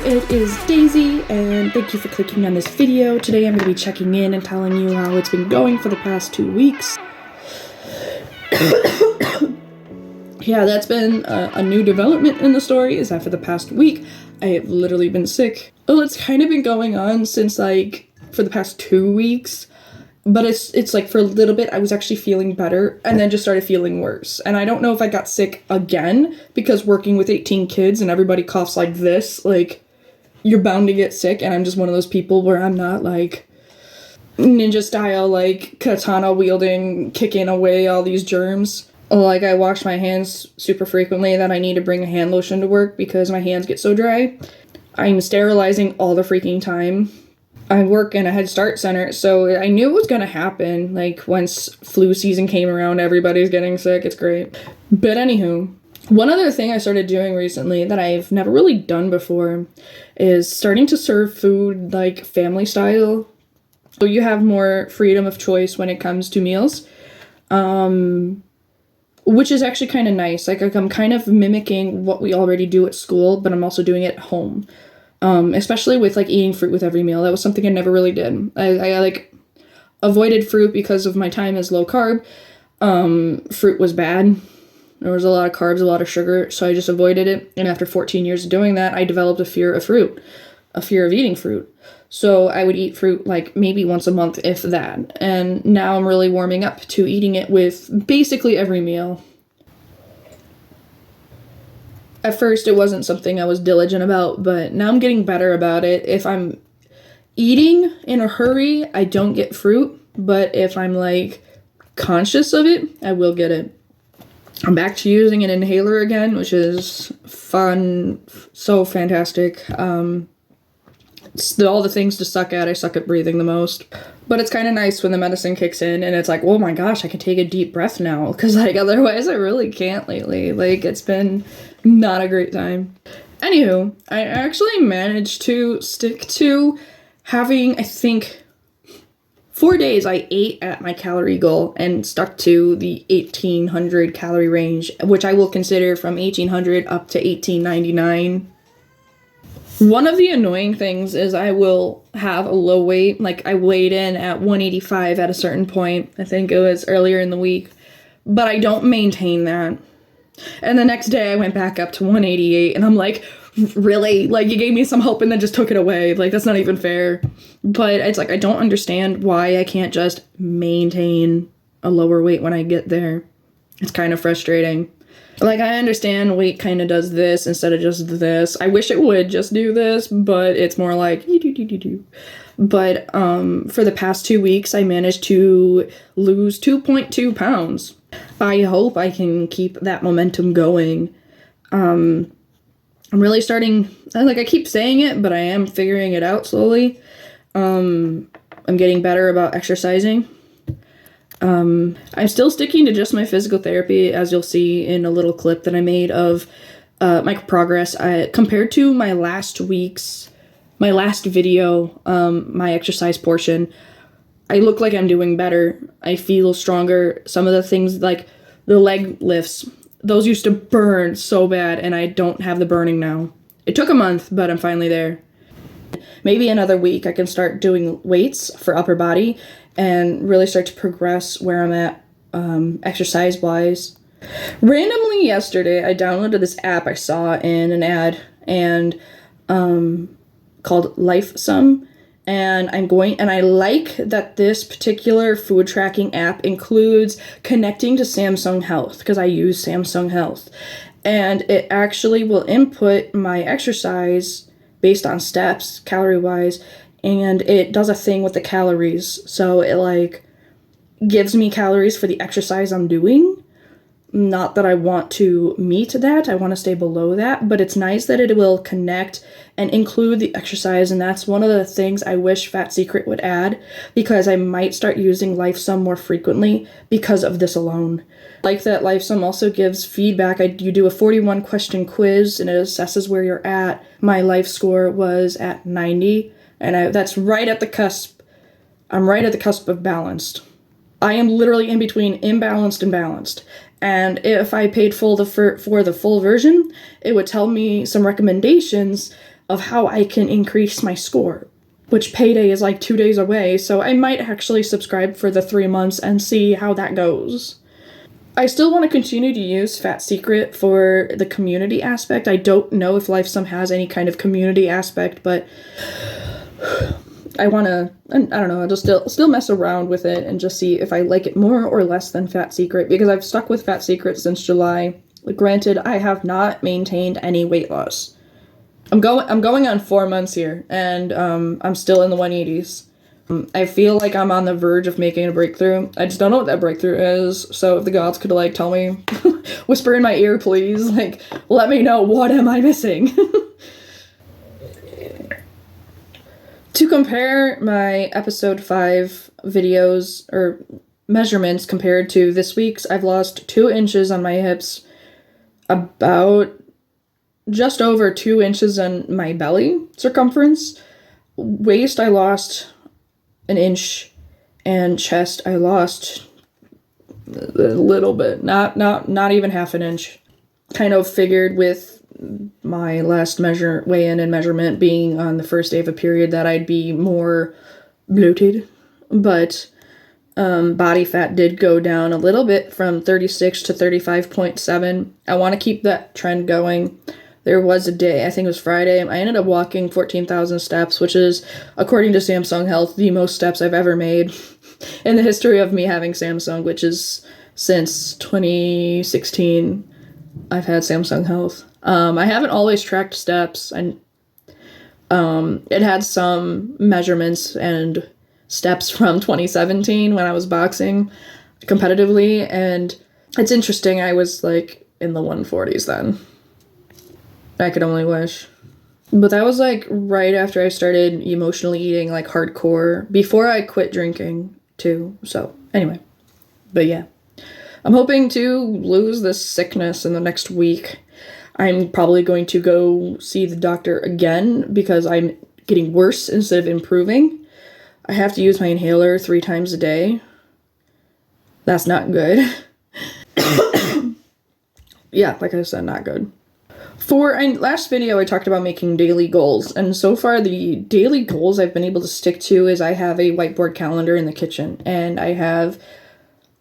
it is Daisy, and thank you for clicking on this video. Today I'm going to be checking in and telling you how it's been going for the past 2 weeks. Yeah, that's been a new development in the story, is that for the past week, I have literally been sick. Well, it's kind of been going on since, for the past 2 weeks. But it's like, for a little bit, I was actually feeling better, and then just started feeling worse. And I don't know if I got sick again, because working with 18 kids and everybody coughs like this, you're bound to get sick, and I'm just one of those people where I'm not, ninja style, katana wielding, kicking away all these germs. I wash my hands super frequently, that I need to bring a hand lotion to work because my hands get so dry. I'm sterilizing all the freaking time. I work in a Head Start center, so I knew it was gonna happen. Once flu season came around, everybody's getting sick. It's great. But anywho, one other thing I started doing recently that I've never really done before is starting to serve food family style. So you have more freedom of choice when it comes to meals, which is actually kind of nice. I'm kind of mimicking what we already do at school, but I'm also doing it at home. Especially with eating fruit with every meal. That was something I never really did. I avoided fruit because of my time as low carb. Fruit was bad. There was a lot of carbs, a lot of sugar, so I just avoided it. And after 14 years of doing that, I developed a fear of fruit, a fear of eating fruit. So I would eat fruit maybe once a month, if that. And now I'm really warming up to eating it with basically every meal. At first, it wasn't something I was diligent about, but now I'm getting better about it. If I'm eating in a hurry, I don't get fruit, but if I'm, conscious of it, I will get it. I'm back to using an inhaler again, which is fun, so fantastic. It's all the things to suck at. I suck at breathing the most. But it's kind of nice when the medicine kicks in and it's oh my gosh, I can take a deep breath now. Because, otherwise I really can't lately. It's been not a great time. Anywho, I actually managed to stick to having, I think, 4 days I ate at my calorie goal and stuck to the 1,800 calorie range, which I will consider from 1,800 up to 1,899. One of the annoying things is I will have a low weight. I weighed in at 185 at a certain point. I think it was earlier in the week. But I don't maintain that. And the next day I went back up to 188 and I'm really? You gave me some hope and then just took it away. That's not even fair. But it's I don't understand why I can't just maintain a lower weight when I get there. It's kind of frustrating. I understand weight kind of does this instead of just this. I wish it would just do this, but it's more But for the past 2 weeks, I managed to lose 2.2 pounds. I hope I can keep that momentum going. I'm really starting, I keep saying it, but I am figuring it out slowly. I'm getting better about exercising. I'm still sticking to just my physical therapy, as you'll see in a little clip that I made of my progress. Compared to my last video, my exercise portion, I look like I'm doing better. I feel stronger. Some of the things the leg lifts, those used to burn so bad, and I don't have the burning now. It took a month, but I'm finally there. Maybe another week I can start doing weights for upper body and really start to progress where I'm at exercise-wise. Randomly yesterday, I downloaded this app I saw in an ad and called LifeSum. And I like that this particular food tracking app includes connecting to Samsung Health, because I use Samsung Health. And it actually will input my exercise based on steps, calorie-wise, and it does a thing with the calories. So it gives me calories for the exercise I'm doing. Not that I want to meet that, I want to stay below that, but it's nice that it will connect and include the exercise, and that's one of the things I wish FatSecret would add, because I might start using LifeSum more frequently because of this alone. Like that LifeSum also gives feedback. You do a 41 question quiz and it assesses where you're at. My life score was at 90, and that's right at the cusp. I'm right at the cusp of balanced. I am literally in between imbalanced and balanced. And if I paid for the full version, it would tell me some recommendations of how I can increase my score, which payday is like 2 days away, so I might actually subscribe for the 3 months and see how that goes. I still want to continue to use FatSecret for the community aspect. I don't know if LifeSum has any kind of community aspect, but I want to, I don't know, I'll just still mess around with it and just see if I like it more or less than FatSecret, because I've stuck with FatSecret since July. Granted, I have not maintained any weight loss. I'm going on 4 months here, and I'm still in the 180s. I feel like I'm on the verge of making a breakthrough. I just don't know what that breakthrough is, so if the gods could, like, tell me, whisper in my ear, please, like, let me know, what am I missing? To compare my episode 5 videos, or measurements compared to this week's, I've lost 2 inches on my hips, about just over 2 inches on my belly circumference. Waist, I lost an inch, and chest, I lost a little bit, not even half an inch. Kind of figured with my last weigh-in and measurement being on the first day of a period that I'd be more bloated, but body fat did go down a little bit from 36 to 35.7. I want to keep that trend going. There was a day, I think it was Friday, I ended up walking 14,000 steps, which is, according to Samsung Health, the most steps I've ever made in the history of me having Samsung, which is since 2016 I've had Samsung Health. I haven't always tracked steps, and it had some measurements and steps from 2017 when I was boxing competitively, and it's interesting, I was like in the 140s then. I could only wish. But that was like right after I started emotionally eating like hardcore, before I quit drinking too. So anyway, but yeah, I'm hoping to lose this sickness in the next week. I'm probably going to go see the doctor again because I'm getting worse instead of improving. I have to use my inhaler 3 times a day. That's not good. Yeah, like I said, not good. For last video, I talked about making daily goals, and so far the daily goals I've been able to stick to is I have a whiteboard calendar in the kitchen, and I have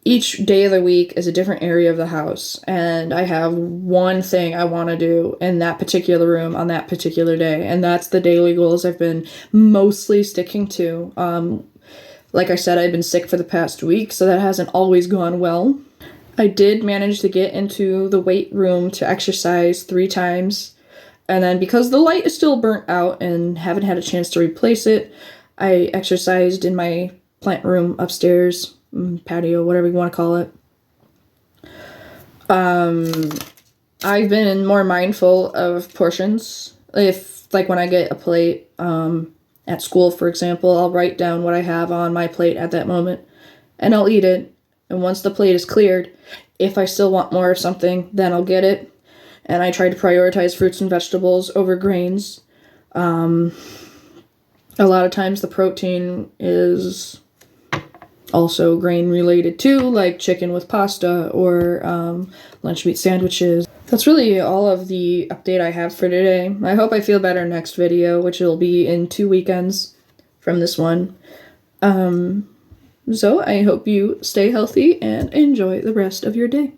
each day of the week is a different area of the house, and I have one thing I want to do in that particular room on that particular day, and that's the daily goals I've been mostly sticking to. Like I said, I've been sick for the past week, so that hasn't always gone well. I did manage to get into the weight room to exercise 3 times, and then because the light is still burnt out and haven't had a chance to replace it, I exercised in my plant room upstairs, patio, whatever you want to call it. I've been more mindful of portions. If, like, when I get a plate at school, for example, I'll write down what I have on my plate at that moment, and I'll eat it. And once the plate is cleared, if I still want more of something, then I'll get it. And I try to prioritize fruits and vegetables over grains. A lot of times the protein is also grain related too, like chicken with pasta or lunch meat sandwiches. That's really all of the update I have for today. I hope I feel better next video, which will be in 2 weekends from this one. So I hope you stay healthy and enjoy the rest of your day.